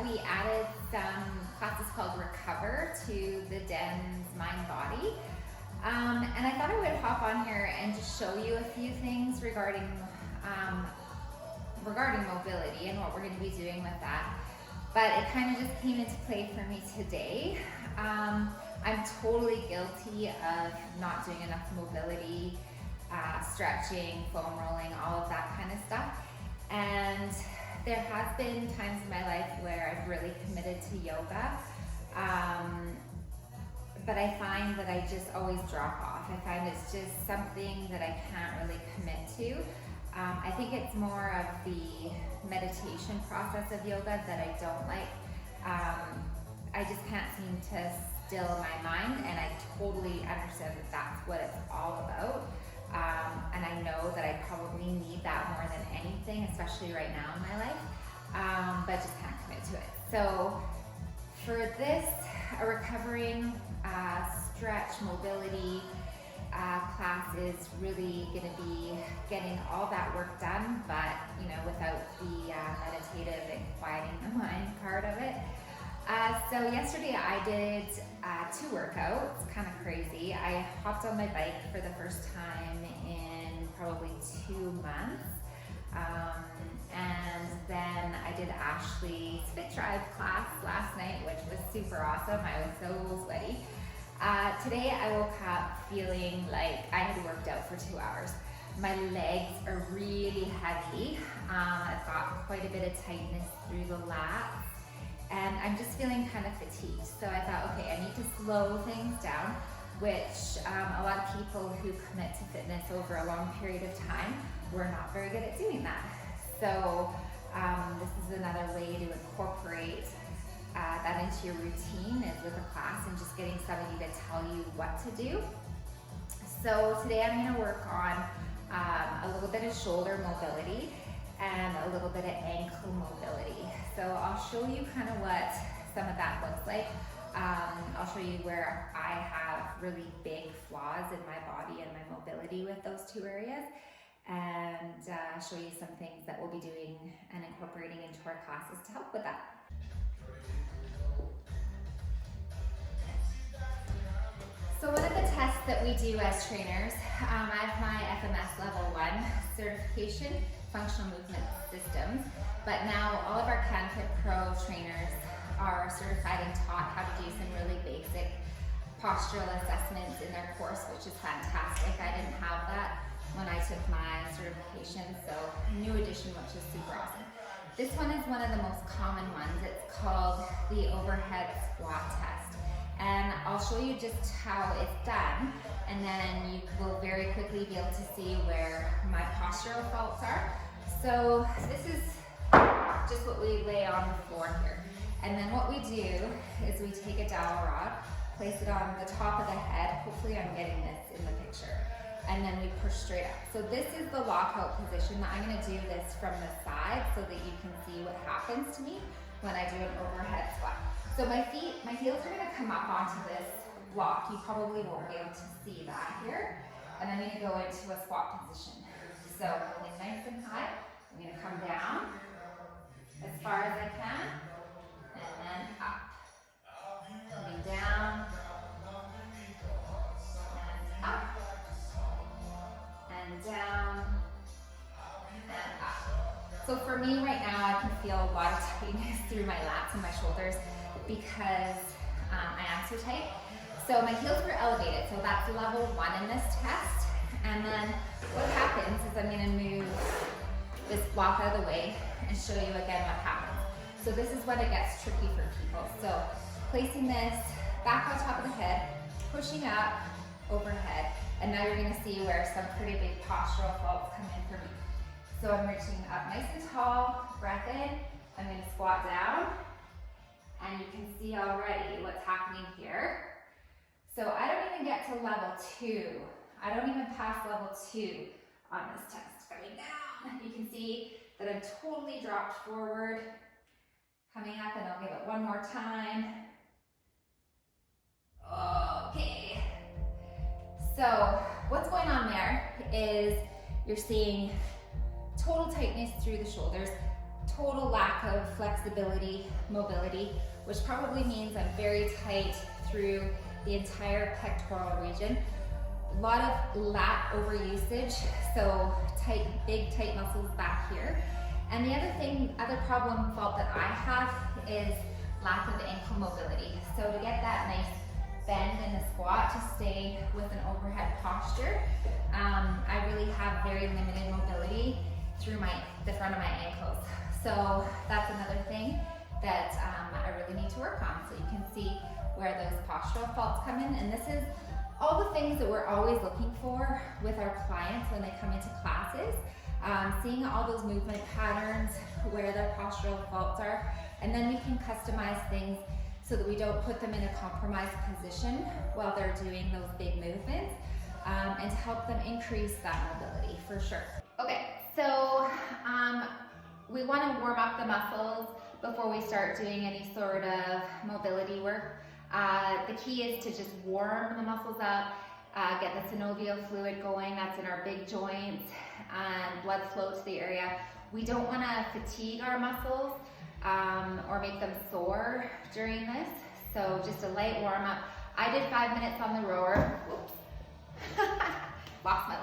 we added some classes called Recover to the DENS Mind Body. And I thought I would hop on here and just show you a few things regarding mobility and what we're going to be doing with that. But it kind of just came into play for me today. I'm totally guilty of not doing enough mobility, stretching, foam rolling, all of that kind of stuff. And there has been times in my life where I've really committed to yoga, but I find that I just always drop off. I find it's just something that I can't really commit to. I think it's more of the meditation process of yoga that I don't like. I just can't seem to still my mind, and I totally understand that that's what it's all about. And I know that I probably need that more than anything, especially right now in my life, but just can't commit to it. So for this, a recovering stretch mobility class is really going to be getting all that work done, but without the meditative and quieting the mind part of it. So yesterday I did 2 workouts, kind of crazy. I hopped on my bike for the first time in probably 2 months. And then I did Ashley's Fit Tribe class last night, which was super awesome. I was so sweaty. Today I woke up feeling like I had worked out for 2 hours. My legs are really heavy. I've got quite a bit of tightness through the lats, and I'm just feeling kind of fatigued. So I thought, okay, I need to slow things down, which a lot of people who commit to fitness over a long period of time, we're not very good at doing that. So this is another way to incorporate that into your routine, is with a class and just getting somebody to tell you what to do. So today I'm going to work on a little bit of shoulder mobility and a little bit of ankle mobility. So I'll show you kind of what some of that looks like. I'll show you where I have really big flaws in my body and my mobility with those 2 areas, and show you some things that we'll be doing and incorporating into our classes to help with that. So one of the tests that we do as trainers, I have my FMS Level 1 certification, Functional Movement Systems, but now all of our CanFit Pro trainers are certified and taught how to do some really basic postural assessments in their course, which is fantastic. I didn't have that when I took my certification, so new addition, which is super awesome. This one is one of the most common ones. It's called the overhead squat test. And I'll show you just how it's done, and then you will very quickly be able to see where my postural faults are. So this is just what we lay on the floor here. And then what we do is we take a dowel rod, place it on the top of the head. Hopefully I'm getting this in the picture. And then we push straight up. So this is the lockout position. I'm going to do this from the side so that you can see what happens to me when I do an overhead squat. So my heels are going to come up onto this block. You probably won't be able to see that here. And I'm going to go into a squat position. So holding nice and high, I'm going to come down as far as I can, and then up. Coming down, and up, and down, and up. So for me right now, I can feel a lot of tightness through my lats and my shoulders because I am so tight. So my heels were elevated, so that's level 1 in this test. And then what happens is I'm going to move this block out of the way and show you again what happens. So this is when it gets tricky for people. So placing this back on top of the head, pushing up, overhead, and now you're going to see where some pretty big postural faults come in for me. So I'm reaching up nice and tall, breath in, I'm going to squat down, and you can see already what's happening here. So I don't even get to level 2. I don't even pass level 2 on this test. Coming down, you can see that I'm totally dropped forward. Coming up, and I'll give it one more time. Okay. So what's going on there is you're seeing total tightness through the shoulders, total lack of flexibility, mobility, which probably means I'm very tight through the entire pectoral region. A lot of lat overusage, so tight, big tight muscles back here. And the other problem fault that I have is lack of ankle mobility. So to get that nice bend in the squat to stay with an overhead posture, I really have very limited mobility through the front of my ankles. So that's another thing that I really need to work on. So you can see where those postural faults come in. And this is all the things that we're always looking for with our clients when they come into classes. Seeing all those movement patterns, where their postural faults are, and then we can customize things so that we don't put them in a compromised position while they're doing those big movements, and to help them increase that mobility for sure. Okay, so we want to warm up the muscles before we start doing any sort of mobility work. The key is to just warm the muscles up, get the synovial fluid going, that's in our big joints, and blood flow to the area. We don't want to fatigue our muscles or make them sore during this, so just a light warm up. I did 5 minutes on the rower. Whoops. Lost my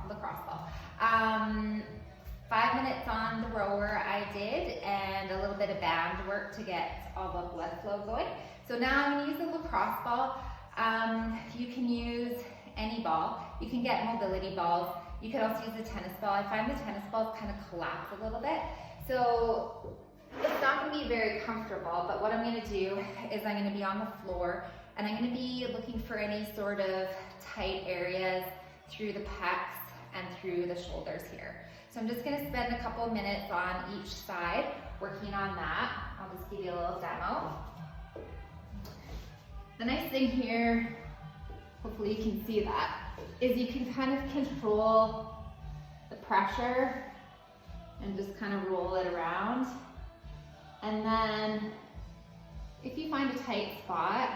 lacrosse ball. 5 minutes on the rower I did, and a little bit of band work to get all the blood flow going. So now I'm going to use a lacrosse ball. You can use any ball. You can get mobility balls. You could also use a tennis ball. I find the tennis balls kind of collapse a little bit. So it's not going to be very comfortable, but what I'm going to do is I'm going to be on the floor, and I'm going to be looking for any sort of tight areas through the pecs and through the shoulders here. So I'm just going to spend a couple minutes on each side working on that. I'll just give you a little demo. The nice thing here, hopefully you can see that, is you can kind of control the pressure and just kind of roll it around. And then if you find a tight spot,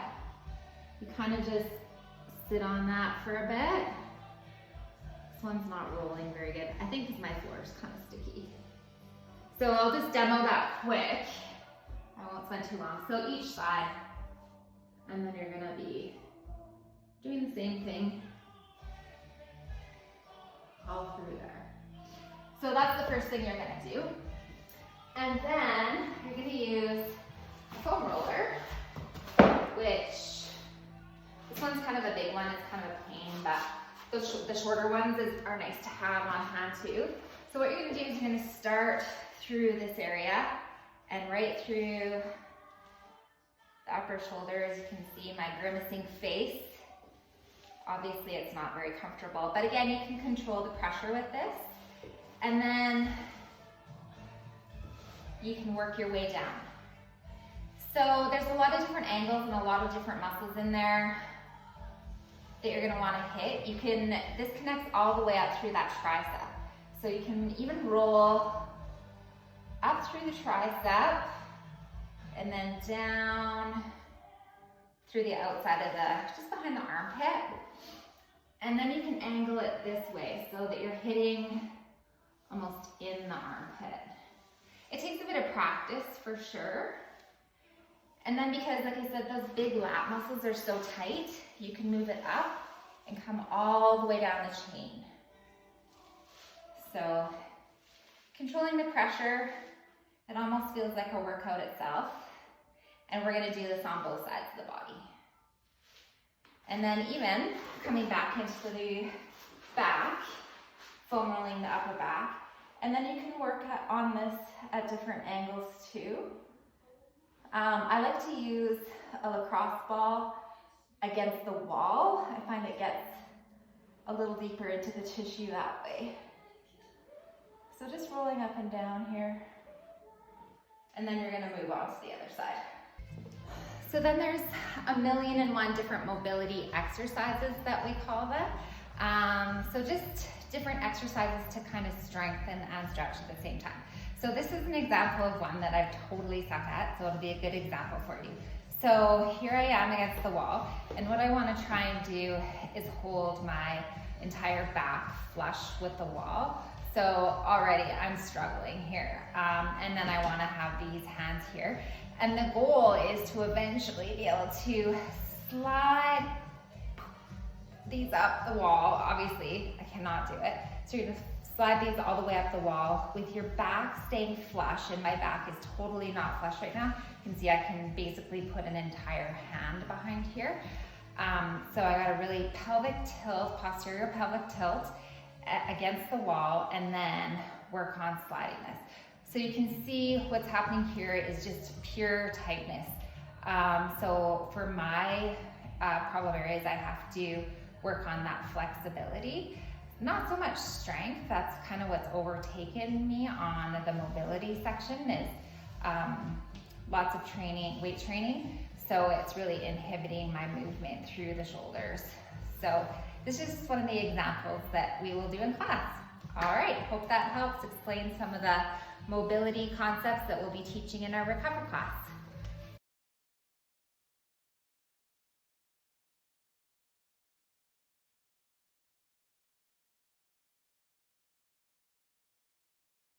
you kind of just sit on that for a bit. This one's not rolling very good. I think because my floor is kind of sticky. So I'll just demo that quick. I won't spend too long. So each side, and then you're gonna be doing the same thing all through there. So that's the first thing you're gonna do. And then you're gonna use a foam roller, which this one's kind of a big one. It's kind of a pain, but the shorter ones are nice to have on hand too. So what you're gonna do is you're gonna start through this area and right through the upper shoulders. You can see my grimacing face. Obviously it's not very comfortable, but again, you can control the pressure with this. And then you can work your way down. So there's a lot of different angles and a lot of different muscles in there that you're gonna wanna hit. This connects all the way up through that tricep. So you can even roll up through the tricep and then down through the outside of just behind the armpit. And then you can angle it this way so that you're hitting almost in the armpit. It takes a bit of practice for sure. And then because, like I said, those big lat muscles are so tight, you can move it up and come all the way down the chain. So controlling the pressure, it almost feels like a workout itself. And we're gonna do this on both sides of the body. And then even coming back into the back, foam rolling the upper back. And then you can work on this at different angles too. I like to use a lacrosse ball against the wall. I find it gets a little deeper into the tissue that way. So just rolling up and down here. And then you're gonna move on to the other side. So then there's 1,000,001 different mobility exercises that we call them. So just different exercises to kind of strengthen and stretch at the same time. So this is an example of one that I've totally suck at, so it'll be a good example for you. So here I am against the wall, and what I want to try and do is hold my entire back flush with the wall. So already I'm struggling here. And then I wanna have these hands here. And the goal is to eventually be able to slide these up the wall. Obviously, I cannot do it. So you're gonna slide these all the way up the wall with your back staying flush, and my back is totally not flush right now. You can see I can basically put an entire hand behind here. So I got a really pelvic tilt, posterior pelvic tilt against the wall, and then work on sliding this. So you can see what's happening here is just pure tightness. So for my problem areas, I have to work on that flexibility. Not so much strength, that's kind of what's overtaken me on the mobility section is lots of training, weight training. So it's really inhibiting my movement through the shoulders. So this is just one of the examples that we will do in class. All right, hope that helps explain some of the mobility concepts that we'll be teaching in our recover class.